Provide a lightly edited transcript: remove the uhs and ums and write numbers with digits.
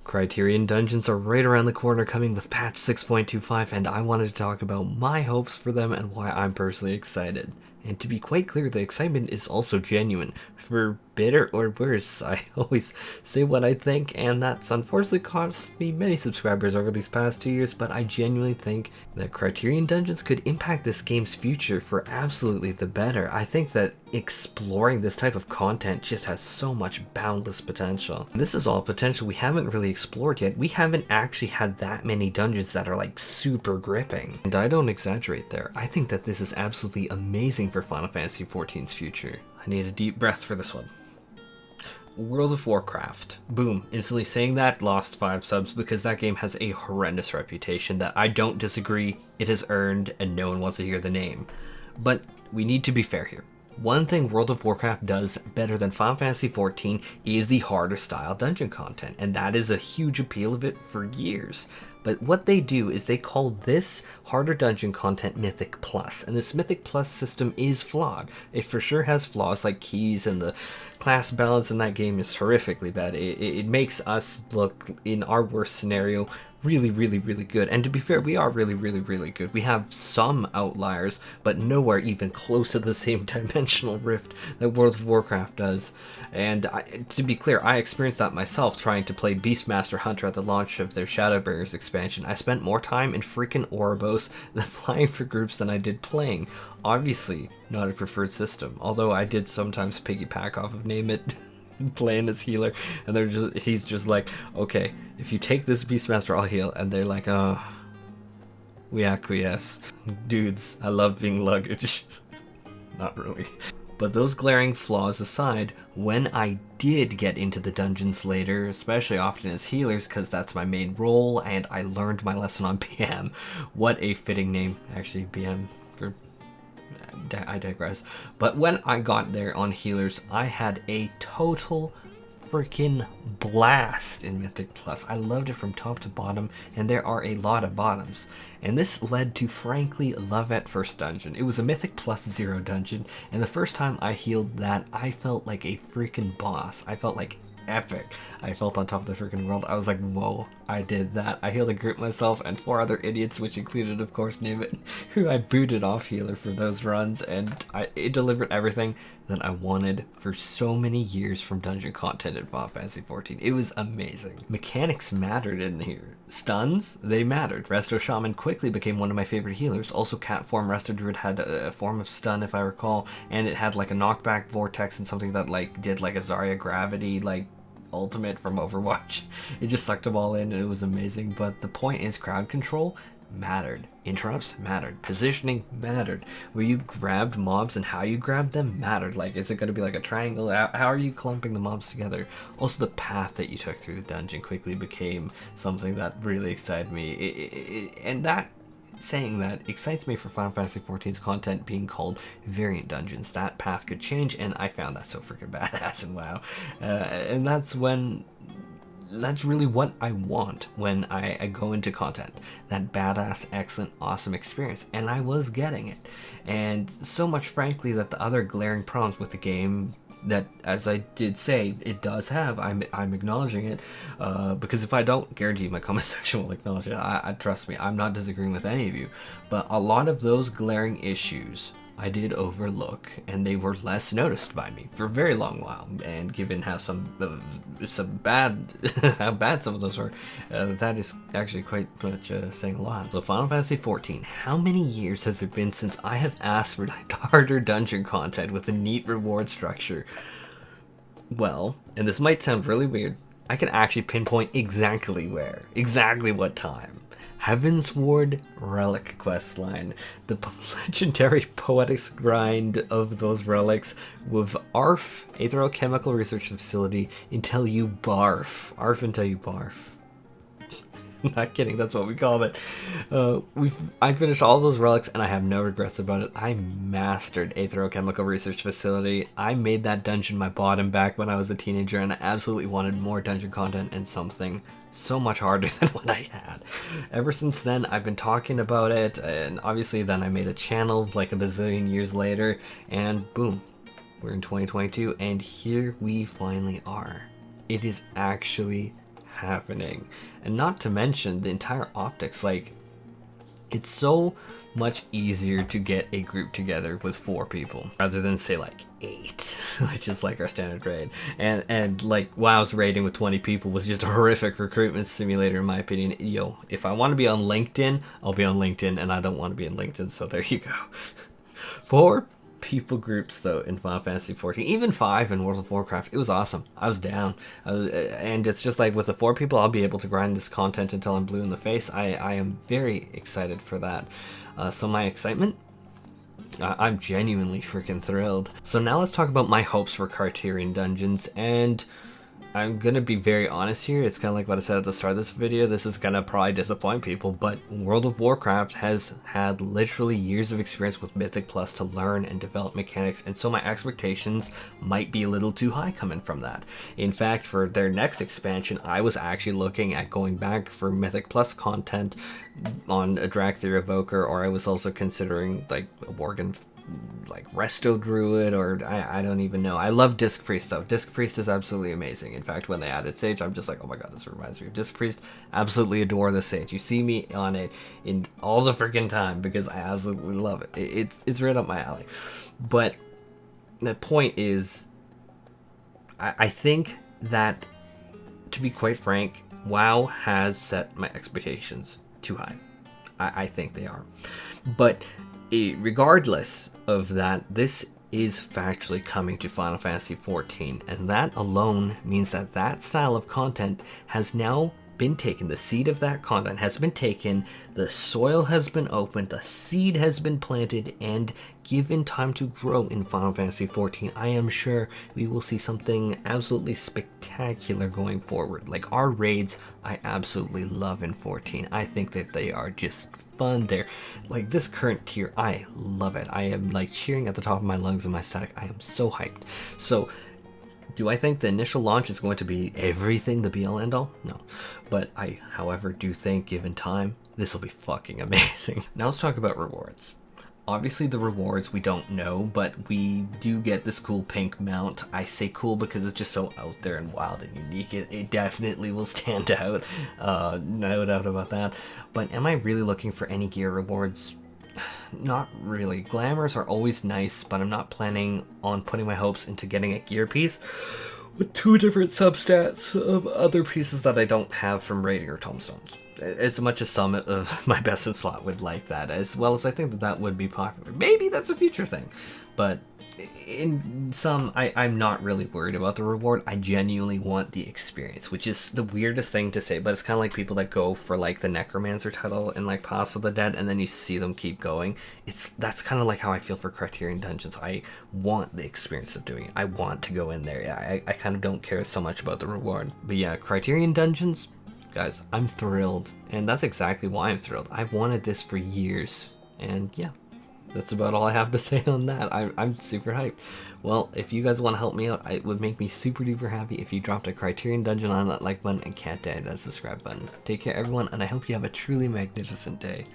Criterion Dungeons are right around the corner, coming with patch 6.25, and I wanted to talk about my hopes for them and why I'm personally excited. And to be quite clear, the excitement is also genuine. For better or worse, I always say what I think, and that's unfortunately cost me many subscribers over these past 2 years, but I genuinely think that Criterion Dungeons could impact this game's future for absolutely the better. I think that exploring this type of content just has so much boundless potential. This is all potential we haven't really explored yet. We haven't actually had that many dungeons that are like super gripping. And I don't exaggerate there. I think that this is absolutely amazing for Final Fantasy XIV's future. I need a deep breath for this one. World of Warcraft. Boom. Instantly saying that, lost 5 subs because that game has a horrendous reputation that I don't disagree it has earned and no one wants to hear the name. But we need to be fair here. One thing World of Warcraft does better than Final Fantasy XIV is the harder style dungeon content, and that is a huge appeal of it for years. But what they do is they call this harder dungeon content Mythic Plus, and this Mythic Plus system is flawed. It for sure has flaws like keys, and the class balance in that game is horrifically bad. It makes us look, in our worst scenario, really good. And to be fair, we are really good. We have some outliers, but nowhere even close to the same dimensional rift that World of Warcraft does. And to be clear, I experienced that myself trying to play Beastmaster Hunter at the launch of their Shadowbringers expansion. I spent more time in freaking Ouroboros than flying for groups than I did playing. Obviously, not a preferred system, although I did sometimes piggyback off of Name It. Playing as healer, and he's just like, okay, if you take this Beastmaster, I'll heal, and they're like, oh, we acquiesce. Dudes, I love being luggage. Not really. But those glaring flaws aside, when I did get into the dungeons later, especially often as healers, because that's my main role, and I learned my lesson on BM. What a fitting name, actually, BM, for I digress. But when I got there on healers, I had a total freaking blast in Mythic Plus. I loved it from top to bottom, and there are a lot of bottoms. And this led to, frankly, love at first dungeon. It was a Mythic Plus 0 dungeon, and the first time I healed that, I felt like a freaking boss. I felt like epic. I felt on top of the freaking world. I was like, whoa, I did that. I healed a group myself and 4 other idiots, which included, of course, Name It, who I booted off healer for those runs, and it delivered everything that I wanted for so many years from dungeon content in Final Fantasy XIV. It was amazing. Mechanics mattered in here. Stuns, they mattered. Resto Shaman quickly became one of my favorite healers. Also, Cat Form Resto Druid had a form of stun, if I recall, and it had like a knockback vortex and something that like did like a Zarya gravity like ultimate from Overwatch. It just sucked them all in, and it was amazing. But the point is, crowd control mattered. Interrupts mattered. Positioning mattered. Where you grabbed mobs and how you grabbed them mattered. Like, is it going to be like a triangle? How are you clumping the mobs together? Also, the path that you took through the dungeon quickly became something that really excited me. And that, saying that, excites me for Final Fantasy XIV's content being called variant dungeons. That path could change, and I found that so freaking badass in WoW. And that's really what I want when I go into content. That badass, excellent, awesome experience. And I was getting it. And so much, frankly, that the other glaring problems with the game that, as I did say, it does have, I'm acknowledging it, because if I don't, guarantee my comment section will acknowledge it. I trust me, I'm not disagreeing with any of you, but a lot of those glaring issues I did overlook, and they were less noticed by me for a very long while. And given how how bad some of those were, that is actually quite much saying a lot. So Final Fantasy XIV, how many years has it been since I have asked for harder dungeon content with a neat reward structure? Well, and this might sound really weird, I can actually pinpoint exactly where, exactly what time. Heavensward Relic questline, the legendary poetics grind of those relics with ARF, Aetherochemical Research Facility, until you barf. ARF until you barf. Not kidding, that's what we called it. I finished all those relics and I have no regrets about it. I mastered Aetherochemical Research Facility. I made that dungeon my bottom back when I was a teenager, and I absolutely wanted more dungeon content and something so much harder than what I had. Ever since then, I've been talking about it, and obviously then I made a channel like a bazillion years later, and boom, we're in 2022, and here we finally are. It is actually happening. And not to mention the entire optics, like, it's so much easier to get a group together with 4 people rather than say like 8, which is like our standard raid. And like WoW's raiding with 20 people was just a horrific recruitment simulator in my opinion. Yo, if I want to be on LinkedIn, I'll be on LinkedIn, and I don't want to be on LinkedIn, so there you go. 4 people groups though in Final Fantasy XIV, even 5 in World of Warcraft, it was awesome. I was down. And it's just like with the 4 people, I'll be able to grind this content until I'm blue in the face. I am very excited for that. So my excitement, I'm genuinely freaking thrilled. So now let's talk about my hopes for Criterion Dungeons, and I'm gonna be very honest here. It's kind of like what I said at the start of this video. This is gonna probably disappoint people, but World of Warcraft has had literally years of experience with Mythic Plus to learn and develop mechanics, and so my expectations might be a little too high coming from that. In fact, for their next expansion, I was actually looking at going back for Mythic Plus content on a Dracthyr Evoker, or I was also considering like a Worgen like Resto Druid, or I don't even know. I love Disc Priest though. Disc Priest is absolutely amazing. In fact, when they added Sage, I'm just like, oh my god, this reminds me of Disc Priest. Absolutely adore the Sage. You see me on it in all the freaking time because I absolutely love it. It's right up my alley. But the point is, I think that, to be quite frank, WoW has set my expectations too high. I think they are. But regardless of that, this is factually coming to Final Fantasy XIV, and that alone means that that style of content has now been taken. The seed of that content has been taken, the soil has been opened, the seed has been planted, and given time to grow in Final Fantasy XIV. I am sure we will see something absolutely spectacular going forward. Like our raids, I absolutely love in 14. I think that they are just fun. They're like this current tier, I love it. I am like cheering at the top of my lungs and my stomach. I am so hyped. So do I think the initial launch is going to be everything, the be-all end-all? No. But I, however, do think, given time, this will be fucking amazing. Now let's talk about rewards. Obviously the rewards we don't know, but we do get this cool pink mount. I say cool because it's just so out there and wild and unique. It definitely will stand out. No doubt about that. But am I really looking for any gear rewards? Not really. Glamours are always nice, but I'm not planning on putting my hopes into getting a gear piece with 2 different substats of other pieces that I don't have from raiding or tombstones. As much as some of my best in slot would like that, as well as I think that that would be popular. Maybe that's a future thing, but in some, I'm not really worried about the reward. I genuinely want the experience, which is the weirdest thing to say, but it's kind of like people that go for like the Necromancer title in like Past of the Dead, and then you see them keep going. That's kind of like how I feel for Criterion Dungeons. I want the experience of doing it. I want to go in there. Yeah, I kind of don't care so much about the reward. But yeah, Criterion Dungeons, guys, I'm thrilled, and that's exactly why I'm thrilled. I've wanted this for years, and yeah, that's about all I have to say on that. I'm super hyped. Well, if you guys want to help me out, it would make me super duper happy if you dropped a Criterion Dungeon on that like button and can't die that subscribe button. Take care everyone, and I hope you have a truly magnificent day.